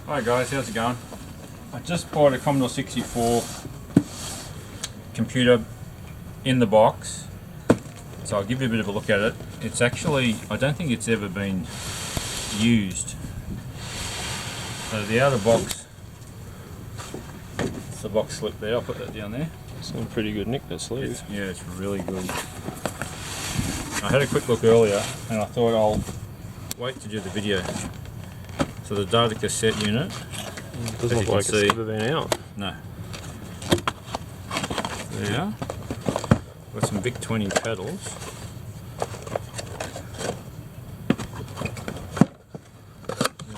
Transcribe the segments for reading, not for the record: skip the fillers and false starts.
Hi guys, how's it going? I just bought a Commodore 64 computer in the box, so I'll give you a bit of a look at it. It's actually, I don't think it's ever been used. So the outer box, it's the box slip there, I'll put that down there. It's in pretty good nick, that sleeve. Yeah, it's really good. I had a quick look earlier and I thought I'll wait to do the video. So the data cassette unit, Doesn't look like it's ever been out. no. There you are. Got some Vic 20 pedals.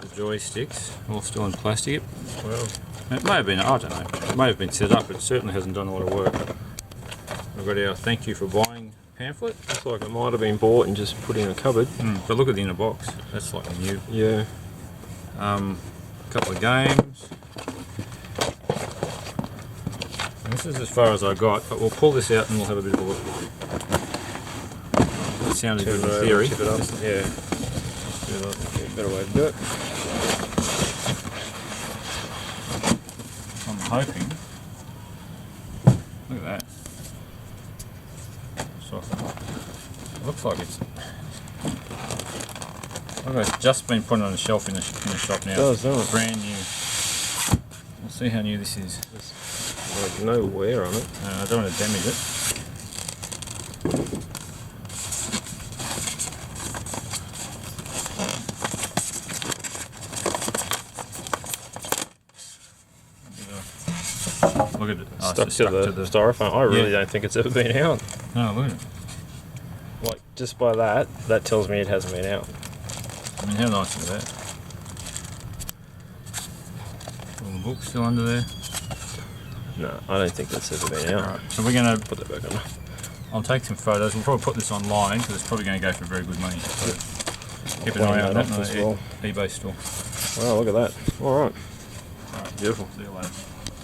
The joysticks, all still in plastic. Well, it may have been, I don't know, it may have been set up, but it certainly hasn't done a lot of work. We've got our thank you for buying pamphlet. looks like it might have been bought and just put in a cupboard. But look at the inner box, that's like new. Yeah. A couple of games. And this is as far as I got, but we'll pull this out and we'll have a bit of a look. It sounded good in theory. Tip it up. Yeah. Better way to do it. I'm hoping. Look at that. So it looks like it's. Look, it's just been put on a shelf in the shop now. It does, doesn't it? Brand new. We'll see how new this is. There's like no wear on it. I don't want to damage it. Look at it. Oh, Stuck to the styrofoam. I really don't think it's ever been out. No, look at it. Like, just by that tells me it hasn't been out. I mean, how nice is that? All the books still under there. No, I don't think that's ever been out. Alright, so we're going to Put that back on. I'll take some photos. We'll probably put this online because it's probably going to go for very good money. So keep an eye on that on the eBay store. Wow, look at that. Alright. Alright, Beautiful. see you later.